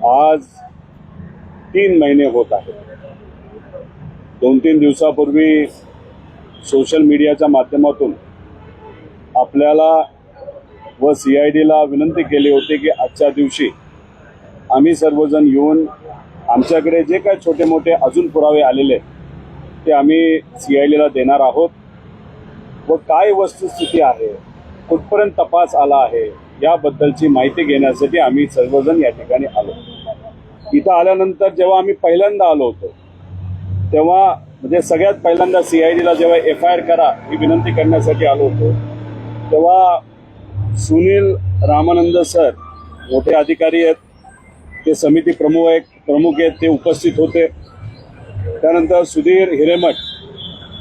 आज 3 महिने होत आहेत। 2-3 दिवसापूर्वी सोशल मीडियाच्या माध्यमातून आपल्याला व CIDला विनंती केली होती की आजच्या दिवशी आम्ही सर्वजण येऊन आमच्याकडे जे काही छोटे मोठे अजून पुरावे आलेले ते आम्ही CIDला देणार आहोत व काय वस्तुस्थिती आहे, कुठपर्यंत तपास आला आहे याबद्दलची माहिती घेण्यासाठी आम्ही सर्वजण या ठिकाणी आलो। इथं आल्यानंतर जेव्हा आम्ही पहिल्यांदा आलो होतो तेव्हा म्हणजे सगळ्यात पहिल्यांदा CIDला जेव्हा FIR करा ही विनंती करण्यासाठी आलो होतो तेव्हा सुनील रामानंद सर मोठे अधिकारी आहेत, ते समिती प्रमुख आहेत, ते उपस्थित होते। त्यानंतर सुधीर हिरेमठ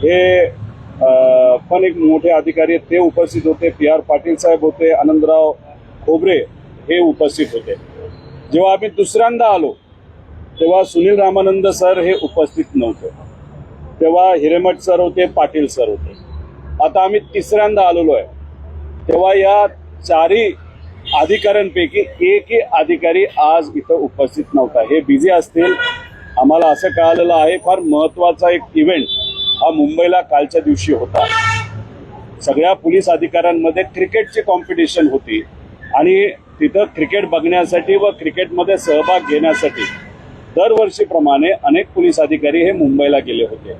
हे पण एक मोठे अधिकारी आहेत, ते उपस्थित होते। PR पाटील साहेब होते, आनंदराव खोबरे हे उपस्थित होते। जेव्हा आम्ही दुसऱ्यांदा आलो तेव्हा सुनील रामानंद सर हे उपस्थित नव्हते, तेव्हा हिरेमठ सर होते, पाटील सर होते। आता आम्ही तिसऱ्यांदा आलेलो आहे तेव्हा या चारही अधिकाऱ्यांपैकी एकही अधिकारी आज इथं उपस्थित नव्हता। हे बिझी असतील, आम्हाला असं कळालेलं आहे। फार महत्त्वाचा एक इव्हेंट हा मुंबईला कालच्या दिवशी होता। सगळ्या पोलीस अधिकाऱ्यांमध्ये क्रिकेटची कॉम्पिटिशन होती आणि तिथं क्रिकेट बघण्यासाठी व क्रिकेटमध्ये सहभाग घेण्यासाठी दरवर्षीप्रमाणे अनेक पोलीस अधिकारी हे मुंबईला गेले होते,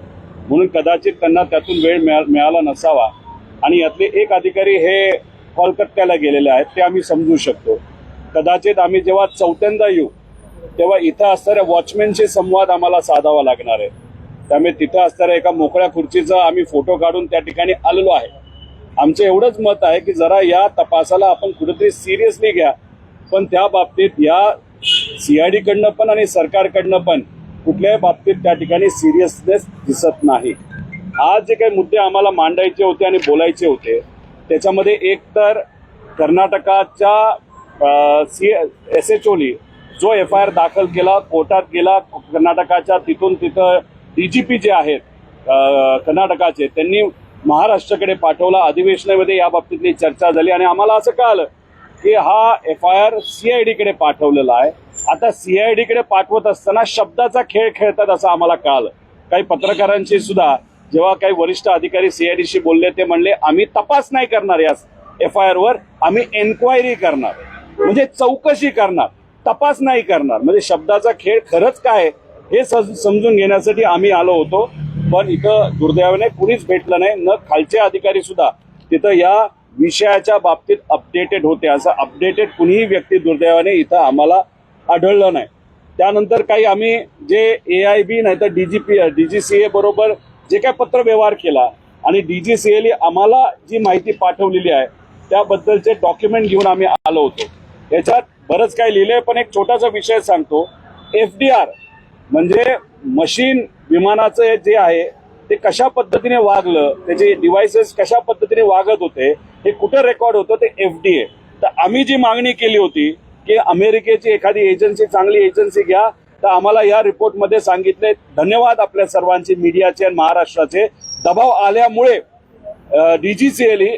म्हणून कदाचित त्यांना त्यातून वेळ मिळाला नसावा आणि यातले एक अधिकारी हे कोलकात्याला गेलेले आहेत, ते आम्ही समजू शकतो। कदाचित आम्ही जेव्हा चौथ्यांदा येऊ तेव्हा इथं असणाऱ्या वॉचमॅनशी संवाद आम्हाला साधावा लागणार आहे। त्यामुळे तिथं असणाऱ्या एका मोकळ्या खुर्चीचा आम्ही फोटो काढून त्या ठिकाणी आलेलो आहे। आमचं एवढंच मत आहे की जरा या तपासाला आपण कुठेतरी सिरियसली घ्या, पण त्या बाबतीत या CIDकडनं पण आणि सरकारकडनं पण कुठल्याही बाबतीत त्या ठिकाणी सिरियसनेस दिसत नाही। आज जे काही मुद्दे आम्हाला मांडायचे होते आणि बोलायचे होते त्याच्यामध्ये एक तर कर्नाटकाच्या SHOनी जो FIR दाखल केला, कोर्टात गेला, कर्नाटकाच्या तिथं DGP जे आहेत कर्नाटकाचे त्यांनी महाराष्ट्राकडे पाठवला। अधिवेशनामध्ये या बाबतीतली चर्चा झाली आणि आम्हाला असं कळालं की हा FIR CIDकडे पाठवलेला आहे। आता CIDकडे पाठवत असताना शब्दाचा खेळ खेळतात असं आम्हाला कळालं। काही पत्रकारांशी सुद्धा जेव्हा काही वरिष्ठ अधिकारी CIDशी बोलले ते म्हणले आम्ही तपास नाही करणार या FIR वर, आम्ही एन्क्वायरी करणार, म्हणजे चौकशी करणार, तपास नाही करणार। म्हणजे शब्दाचा खेळ खरंच काय हे समजून घेण्यासाठी आम्ही आलो होतो, पण इथं दुर्दैवाने कुणीच भेटलं नाही, न खालचे अधिकारी सुद्धा तिथं या विषयाच्या बाबतीत अपडेटेड होते। असं अपडेटेड कुणीही व्यक्ती दुर्दैवाने इथं आम्हाला आढळलं नाही। त्यानंतर काही आम्ही जे AIB नाही तर DGCA बरोबर जे काय पत्रव्यवहार केला आणि DGCAने आम्हाला जी माहिती पाठवलेली आहे त्याबद्दलचे डॉक्युमेंट घेऊन आम्ही आलो होतो। याच्यात बरंच काही लिहिलंय, पण एक छोटासा विषय सांगतो। FDR म्हणजे मशीन विमानाचं जे आहे ते कशा पद्धतीने वागलं, त्याचे डिव्हाइसेस कशा पद्धतीने वागत होते, हे कुठं रेकॉर्ड होतं ते FDA। तर आम्ही जी मागणी केली होती की अमेरिकेची एखादी एजन्सी, चांगली एजन्सी घ्या, तर आम्हाला या रिपोर्टमध्ये सांगितले, धन्यवाद आपल्या सर्वांचे, मीडियाचे आणि महाराष्ट्राचे, दबाव आल्यामुळे DGCA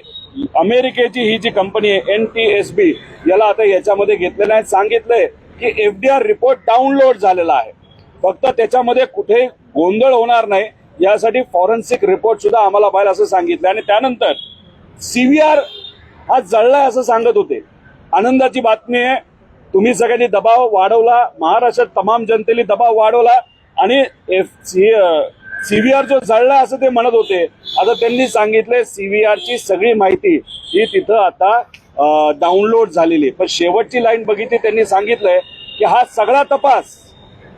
अमेरिकेची ही जी कंपनी आहे NTSB याला आता याच्यामध्ये घेतलं नाही। सांगितलंय की FDR रिपोर्ट डाउनलोड झालेला आहे, फक्त त्याच्यामध्ये कुठे गोंधळ होणार नाही यासाठी फॉरेन्सिक रिपोर्ट सुद्धा आम्हाला पाहिजे असं सांगितलं। आणि त्यानंतर CVR हा जळलाय असं सांगत होते। आनंदाची बातमी आहे, तुम्ही सगळ्यांनी दबाव वाढवला, महाराष्ट्रात तमाम जनतेने दबाव वाढवला आणि CVR जो जळला असं ते म्हणत होते। आता त्यांनी सांगितलंय CVRची सगळी माहिती ही तिथं आता डाउनलोड झालेली। पण शेवटची लाईन बघितली, त्यांनी सांगितलंय की हा सगळा तपास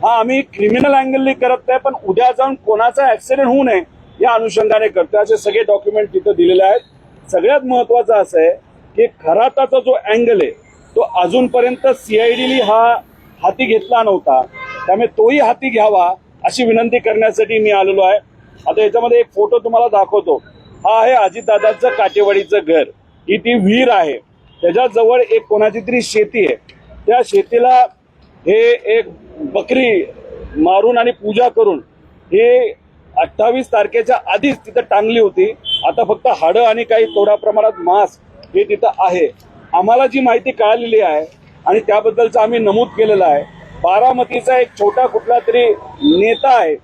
हा आम्ही क्रिमिनल अँगलनी करत नाही, पण उद्या जाऊन कोणाचा ऍक्सिडेंट होऊ नये या अनुषंगाने करतोय। असे सगळे डॉक्युमेंट तिथं दिलेले आहेत। सगळ्यात महत्वाचं असं आहे की खराताचा जो अँगल आहे तो अजूनपर्यंत CIDने हा हाती घेतला नव्हता, त्यामुळे तोही हाती घ्यावा अशी विनंती करण्यासाठी मी आलेलो आहे। आता याच्यामध्ये एक फोटो तुम्हाला दाखवतो। हा आहे अजितदादांचं काटेवाडीचं घर, ही ती विहीर आहे, त्याच्याजवळ एक कोणाची तरी शेती आहे। त्या शेतीला हे एक बकरी मारून आणि पूजा करून हे 28 तारखेच्या आधीच तिथं टांगली होती। आता फक्त हाडं आणि काही थोड्या प्रमाणात मांस हे तिथं आहे। आम्हाला जी माहिती कळालेली आहे आणि त्याबद्दलचं आम्ही नमूद केलेलं आहे बारामतीचा एक छोटा कुठला तरी नेता आहे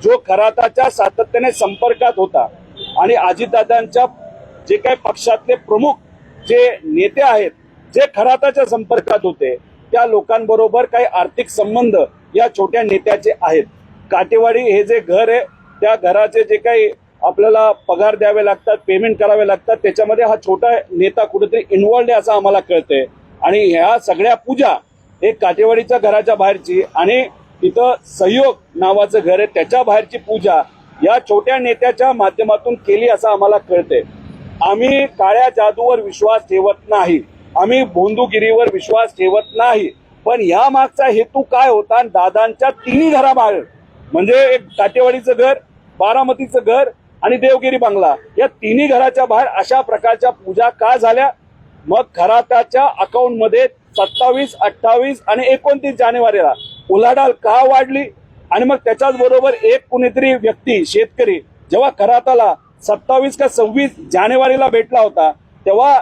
जो खराताच्या सातत्याने संपर्कात होता आणि अजितदादांच्या जे काही पक्षातले प्रमुख जे नेते आहेत जे खराताच्या संपर्कात होते त्या लोकांबरोबर काही आर्थिक संबंध या छोट्या नेत्याचे आहेत. काटेवाडी हे जे घर आहे त्या घराचे जे काही आपल्याला पगार द्यावे लागतात, पेमेंट करावे लागतात, त्याच्यामध्ये हा छोटा नेता कुठेतरी इन्व्हॉल्ड आहे असं आम्हाला कळतंय. आणि ह्या सगळ्या पूजा एक काटेवाडीच्या घराच्या बाहेरची आणि तिथं सहयोग नावाचं घर आहे त्याच्या बाहेरची पूजा या छोट्या नेत्याच्या माध्यमातून केली असं आम्हाला कळतंय. आम्ही काळ्या जादूवर विश्वास ठेवत नाही, आम्ही भोंदूगिरीवर विश्वास ठेवत नाही, पण या मागचा हेतू काय होता? दादांच्या तिन्ही घराबाहेर म्हणजे एक काटेवाडीचं घर, बारामतीचं घर आणि देवगिरी बंगला या तिन्ही घराच्या बाहेर अशा प्रकारच्या पूजा का झाल्या? मग खराताच्या अकाउंटमध्ये 27, 28 आणि 29 जानेवारीला उलाढाल का वाढली? आणि मग त्याच्याच बरोबर एक कुणीतरी व्यक्ती शेतकरी जेव्हा खराताला 27 का 26 जानेवारीला भेटला होता तेव्हा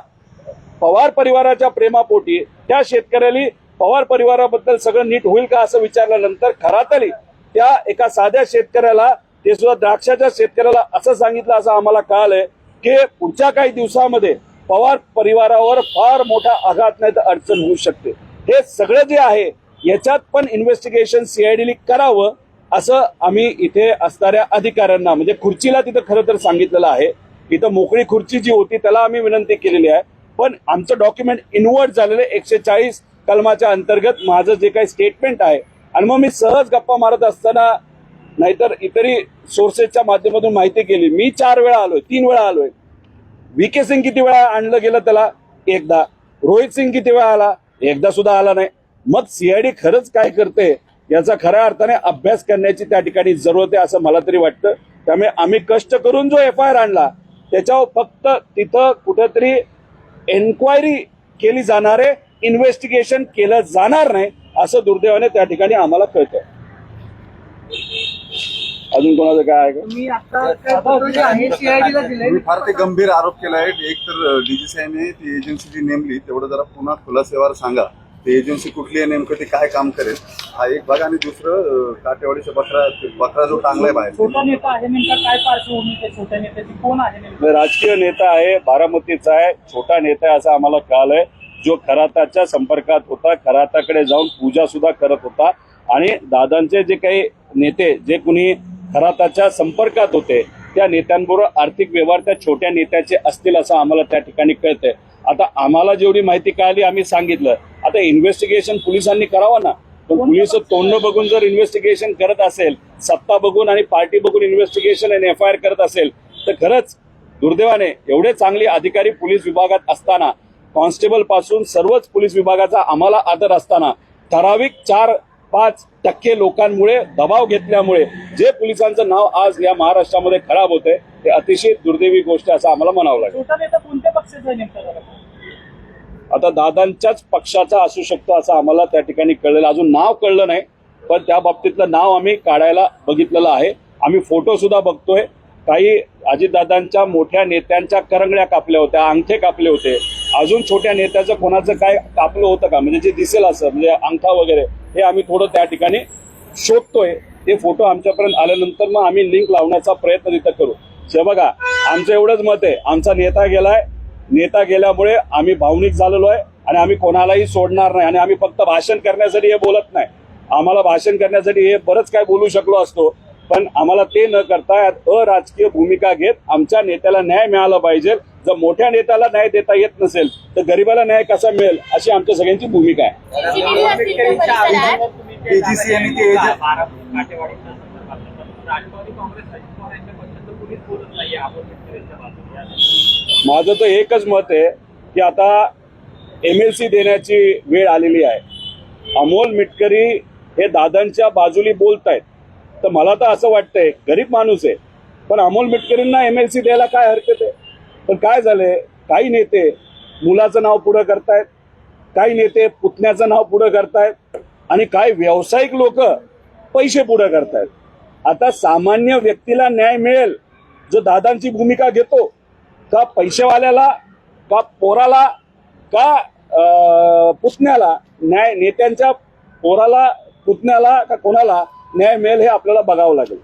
पवार परिवाराच्या प्रेमापोटी त्या शेतकऱ्याला पवार परिवाराबद्दल सगळं नीट होईल का असं विचारल्यानंतर खराताली त्या एका साध्या शेतकऱ्याला ते सुद्धा द्राक्षाच्या शेतकऱ्याला असं सांगितलं असं आम्हाला कळालंय की पुढच्या काही दिवसामध्ये पवार परिवारावर फार मोठा आघात नाही तर अडचण होऊ शकते. हे सगळं जे आहे याच्यात पण इन्व्हेस्टिगेशन सीआयडीने करावं असं आम्ही इथे असणाऱ्या अधिकाऱ्यांना म्हणजे खुर्चीला तिथं खरं तर सांगितलेलं आहे. इथं मोकळी खुर्ची जी होती त्याला आम्ही विनंती केलेली आहे, पण आमचं डॉक्युमेंट इन्व्हर्ट झालेलं 140 कलमाच्या अंतर्गत माझं जे काही स्टेटमेंट आहे आणि मग मी सहज गप्पा मारत असताना नाहीतर इतरही सोर्सेसच्या माध्यमातून माहिती केली. मी 4 वेळा आलोय, 3 वेळा आलोय. व्हीके सिंग किती वेळा आणलं गेलं त्याला? एकदा. रोहित सिंग किती वेळा आला? एकदा सुद्धा आला नाही. मग सीआयडी खरंच काय करते याचा खऱ्या अर्थाने अभ्यास करण्याची त्या ठिकाणी जरूरत आहे असं मला तरी वाटतं. त्यामुळे आम्ही कष्ट करून जो FIR आणला त्याच्यावर फक्त तिथं कुठेतरी एन्क्वायरी केली जाणार आहे, इन्व्हेस्टिगेशन केलं जाणार नाही असं दुर्दैवाने त्या ठिकाणी आम्हाला कळतंय. अजून कोणाचं काय आहे तुम्ही फार ते गंभीर आरोप केलाय. एक तर DGCIने ती एजन्सी जी नेमली तेवढं जरा पुन्हा खुलासेवर सांगा. ती एजन्सी कुठली आहे, नेमकं ते काय काम करेल हा एक भाग. आणि दुसरं काटेवाडीचा बकरा जो टांगलाय बाहेर छोटा नेता आहे नेमका काय पार्श्वभूमी त्या छोट्या नेत्याची कोण आहे? राजकीय नेता आहे, बारामतीचा आहे, छोटा नेता आहे असं आम्हाला कळालंय. जो खराताच्या संपर्कात होता, खराताकडे जाऊन पूजा सुद्धा करत होता आणि दादांचे जे काही नेते जे कुणी खराताच्या संपर्कात होते त्या नेत्यांबरोबर आर्थिक व्यवहार त्या छोट्या नेत्याचे असतील असं आम्हाला त्या ठिकाणी कळतंय. आता आम्हाला जेवढी माहिती कळाली आम्ही सांगितलं. आता इन्व्हेस्टिगेशन पोलिसांनी करावं ना, पण पोलिस तोंड बघून जर इन्व्हेस्टिगेशन करत असेल, सत्ता बघून आणि पार्टी बघून इन्व्हेस्टिगेशन आणि FIR करत असेल तर खरंच दुर्दैवाने एवढे चांगले अधिकारी पोलीस विभागात असताना, कॉन्स्टेबल पासून सर्वच पोलीस विभागाचा आम्हाला आदर असताना ठराविक 4-5% लोकांमुळे दबाव घेतल्यामुळे जे पोलिसांचं नाव आज या महाराष्ट्रामध्ये खराब होतंय ते अतिशय दुर्दैवी गोष्ट असं आम्हाला म्हणावं लागेल. छोटा नेता कोणत्या पक्षाचा आहे नेमका? आता दादांच्याच पक्षाचा असू शकतो असं आम्हाला त्या ठिकाणी कळलेलं, अजून नाव कळलं नाही, पण त्या बाबतीतलं नाव आम्ही काढायला बघितलेलं आहे. आम्ही फोटो सुद्धा बघतोय. काही अजितदादांच्या मोठ्या नेत्यांच्या करंगळ्या कापल्या होत्या, अंगठे कापले होते. अजून छोट्या नेत्याचं कोणाचं काय कापलं होतं का म्हणजे जे दिसेल असं म्हणजे अंगठा वगैरे हे आम्ही थोडं त्या ठिकाणी शोधतोय. ते फोटो आमच्यापर्यंत आल्यानंतर मग आम्ही लिंक लावण्याचा प्रयत्न तिथं करू. बघा, आमचं एवढंच मत आहे, आमचा नेता गेलाय, नेता गेल्यामुळे आम्ही भावनिक झालेलो आहे आणि आम्ही कोणालाही सोडणार नाही. आणि आम्ही फक्त भाषण करण्यासाठी हे बोलत नाही. आम्हाला भाषण करण्यासाठी हे बरंच काय बोलू शकलो असतो, पण आम्हाला ते न करता अराजकीय भूमिका घेत आमच्या नेत्याला न्याय मिळाला पाहिजे. जर मोठ्या नेत्याला न्याय देता येत नसेल तर गरिबाला न्याय कसा मिळेल अशी आमच्या सगळ्यांची भूमिका आहे. माझं तर एकच मत आहे की आता MLC देण्याची वेळ आलेली आहे. अमोल मिटकरी हे दादांच्या बाजूली बोलतायत तर मला तर असं वाटतंय गरीब माणूस आहे पण अमोल मिटकरींना MLC द्यायला काय हरकत आहे. पण काय झालंय, काही नेते मुलाचं नाव पुढं करतायत, काही नेते पुतण्याचं नाव पुढं करतायत आणि काही व्यावसायिक लोक पैसे पुढं करतायत. आता सामान्य व्यक्तीला न्याय मिळेल जो दादांची भूमिका घेतो का पैसेवाल्याला का पोराला का पुतण्याला न्याय, नेत्यांच्या पोराला पुतण्याला का कोणाला न्याय मिळेल हे आपल्याला बघावं लागेल.